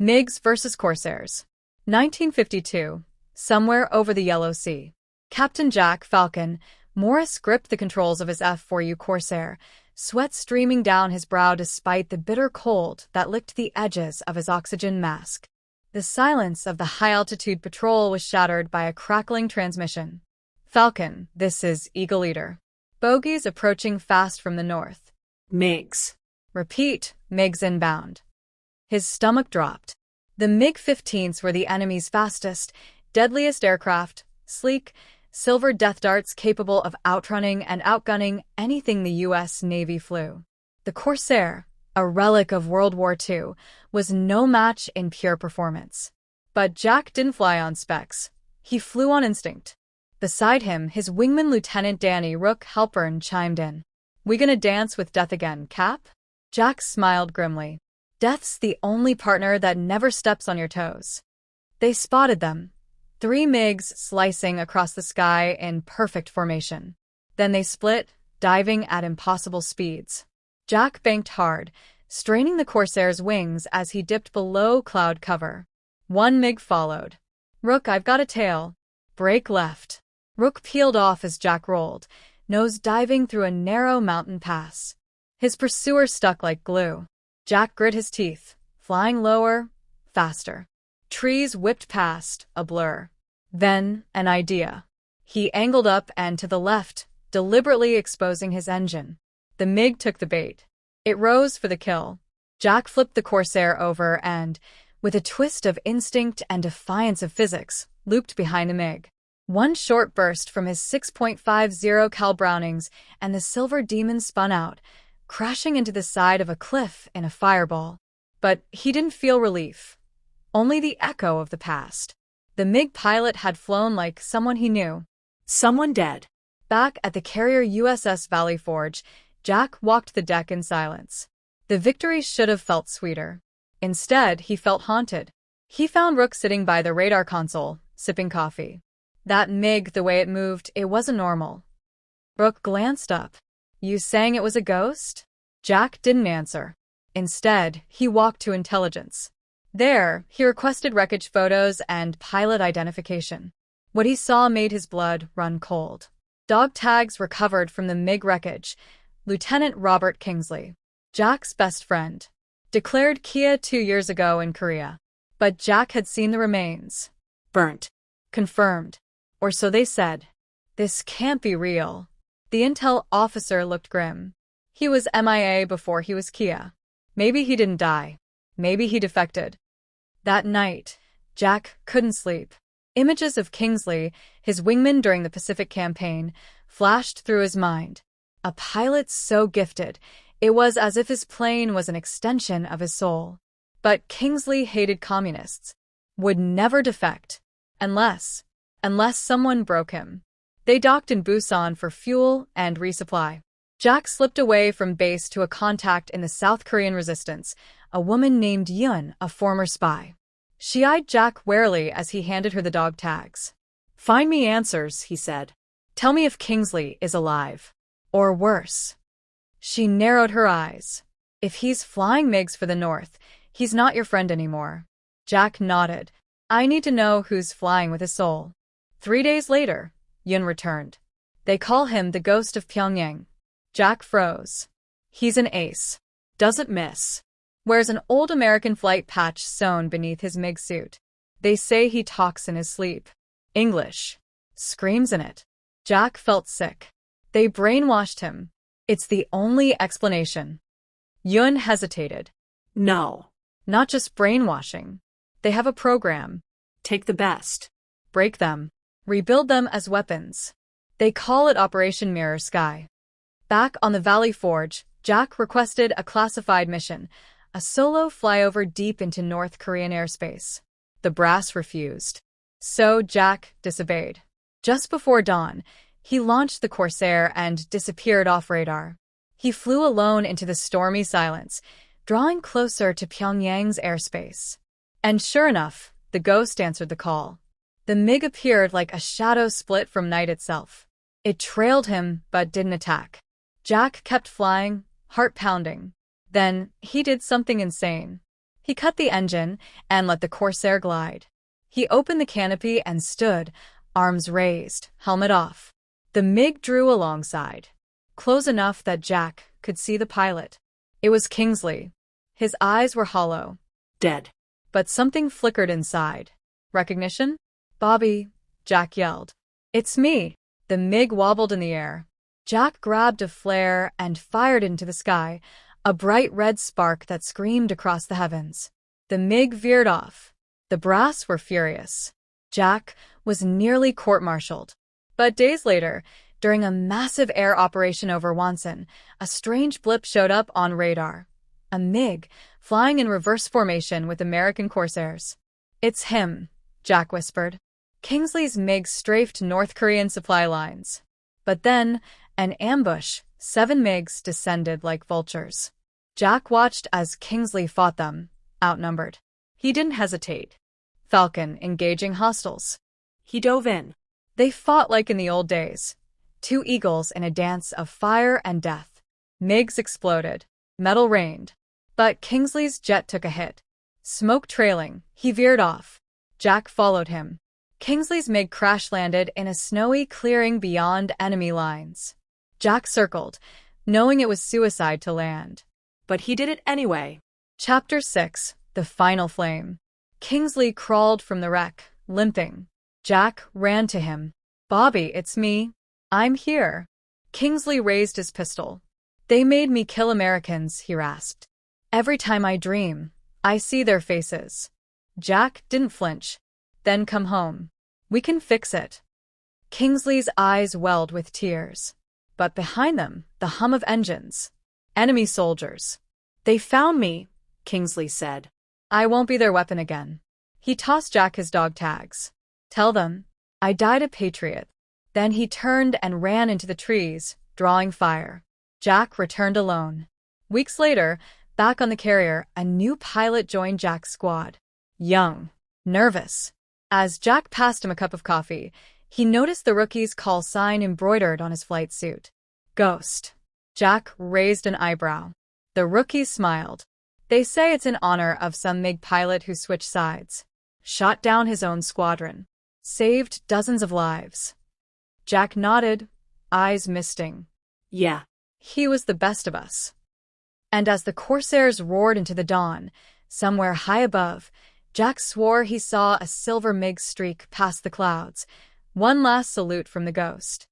MiGs versus Corsairs. 1952. Somewhere over the Yellow Sea. Captain Jack Falcon Morris gripped the controls of his F-4U Corsair, sweat streaming down his brow despite the bitter cold that licked the edges of his oxygen mask. The silence of the high-altitude patrol was shattered by a crackling transmission. Falcon, this is Eagle Eater. Bogies approaching fast from the north. MiGs. Repeat, MiGs inbound. His stomach dropped. The MiG-15s were the enemy's fastest, deadliest aircraft, sleek, silver death darts capable of outrunning and outgunning anything the U.S. Navy flew. The Corsair, a relic of World War II, was no match in pure performance. But Jack didn't fly on specs. He flew on instinct. Beside him, his wingman Lieutenant Danny Rook Halpern chimed in. "We gonna dance with death again, Cap?" Jack smiled grimly. Death's the only partner that never steps on your toes. They spotted them. 3 MiGs slicing across the sky in perfect formation. Then they split, diving at impossible speeds. Jack banked hard, straining the Corsair's wings as he dipped below cloud cover. 1 MiG followed. "Rook, I've got a tail. Brake left." Rook peeled off as Jack rolled, nose diving through a narrow mountain pass. His pursuer stuck like glue. Jack grit his teeth, flying lower, faster. Trees whipped past, a blur. Then, an idea. He angled up and to the left, deliberately exposing his engine. The MiG took the bait. It rose for the kill. Jack flipped the Corsair over and, with a twist of instinct and defiance of physics, looped behind the MiG. One short burst from his 6.50 cal Brownings, and the Silver Demon spun out, crashing into the side of a cliff in a fireball. But he didn't feel relief. Only the echo of the past. The MiG pilot had flown like someone he knew. Someone dead. Back at the carrier USS Valley Forge, Jack walked the deck in silence. The victory should have felt sweeter. Instead, he felt haunted. He found Rook sitting by the radar console, sipping coffee. That MiG, the way it moved, it wasn't normal. Rook glanced up. "You saying it was a ghost?" Jack didn't answer. Instead, he walked to intelligence. There, he requested wreckage photos and pilot identification. What he saw made his blood run cold. Dog tags recovered from the MiG wreckage. Lieutenant Robert Kingsley, Jack's best friend, declared Kia 2 years ago in Korea. But Jack had seen the remains. Burnt. Confirmed. Or so they said. This can't be real. The intel officer looked grim. He was MIA before he was Kia. Maybe he didn't die. Maybe he defected. That night, Jack couldn't sleep. Images of Kingsley, his wingman during the Pacific Campaign, flashed through his mind. A pilot so gifted, it was as if his plane was an extension of his soul. But Kingsley hated communists. Would never defect. Unless someone broke him. They docked in Busan for fuel and resupply. Jack slipped away from base to a contact in the South Korean resistance, a woman named Yun, a former spy. She eyed Jack warily as he handed her the dog tags. "Find me answers," he said. "Tell me if Kingsley is alive. Or worse." She narrowed her eyes. "If he's flying MiGs for the North, he's not your friend anymore." Jack nodded. "I need to know who's flying with his soul." 3 days later, Yun returned. "They call him the Ghost of Pyongyang." Jack froze. "He's an ace. Doesn't miss. Wears an old American flight patch sewn beneath his MiG suit. They say he talks in his sleep. English. Screams in it." Jack felt sick. They brainwashed him. It's the only explanation. Yun hesitated. "No. Not just brainwashing. They have a program. Take the best. Break them. Rebuild them as weapons. They call it Operation Mirror Sky." Back on the Valley Forge, Jack requested a classified mission, a solo flyover deep into North Korean airspace. The brass refused. So Jack disobeyed. Just before dawn, he launched the Corsair and disappeared off radar. He flew alone into the stormy silence, drawing closer to Pyongyang's airspace. And sure enough, the ghost answered the call. The MiG appeared like a shadow split from night itself. It trailed him, but didn't attack. Jack kept flying, heart pounding. Then, he did something insane. He cut the engine and let the Corsair glide. He opened the canopy and stood, arms raised, helmet off. The MiG drew alongside, close enough that Jack could see the pilot. It was Kingsley. His eyes were hollow. Dead. But something flickered inside. Recognition? "Bobby," Jack yelled. "It's me." The MiG wobbled in the air. Jack grabbed a flare and fired into the sky, a bright red spark that screamed across the heavens. The MiG veered off. The brass were furious. Jack was nearly court-martialed. But days later, during a massive air operation over Wonsan, a strange blip showed up on radar. A MiG, flying in reverse formation with American Corsairs. "It's him," Jack whispered. Kingsley's MiG strafed North Korean supply lines. But then, an ambush, 7 MiGs descended like vultures. Jack watched as Kingsley fought them, outnumbered. He didn't hesitate. Falcon engaging hostiles. He dove in. They fought like in the old days. 2 eagles in a dance of fire and death. MiGs exploded. Metal rained. But Kingsley's jet took a hit. Smoke trailing, he veered off. Jack followed him. Kingsley's MiG crash-landed in a snowy clearing beyond enemy lines. Jack circled, knowing it was suicide to land. But he did it anyway. Chapter 6: The Final Flame. Kingsley crawled from the wreck, limping. Jack ran to him. "Bobby, it's me. I'm here." Kingsley raised his pistol. "They made me kill Americans," he rasped. "Every time I dream, I see their faces." Jack didn't flinch. "Then come home. We can fix it." Kingsley's eyes welled with tears. But behind them, the hum of engines. Enemy soldiers. "They found me," Kingsley said. "I won't be their weapon again." He tossed Jack his dog tags. "Tell them, I died a patriot." Then he turned and ran into the trees, drawing fire. Jack returned alone. Weeks later, back on the carrier, a new pilot joined Jack's squad. Young. Nervous. As Jack passed him a cup of coffee, he noticed the rookie's call sign embroidered on his flight suit. Ghost. Jack raised an eyebrow. The rookie smiled. "They say it's in honor of some MiG pilot who switched sides. Shot down his own squadron. Saved dozens of lives." Jack nodded, eyes misting. "Yeah. He was the best of us." And as the Corsairs roared into the dawn, somewhere high above, Jack swore he saw a silver MiG streak past the clouds. One last salute from the Ghost.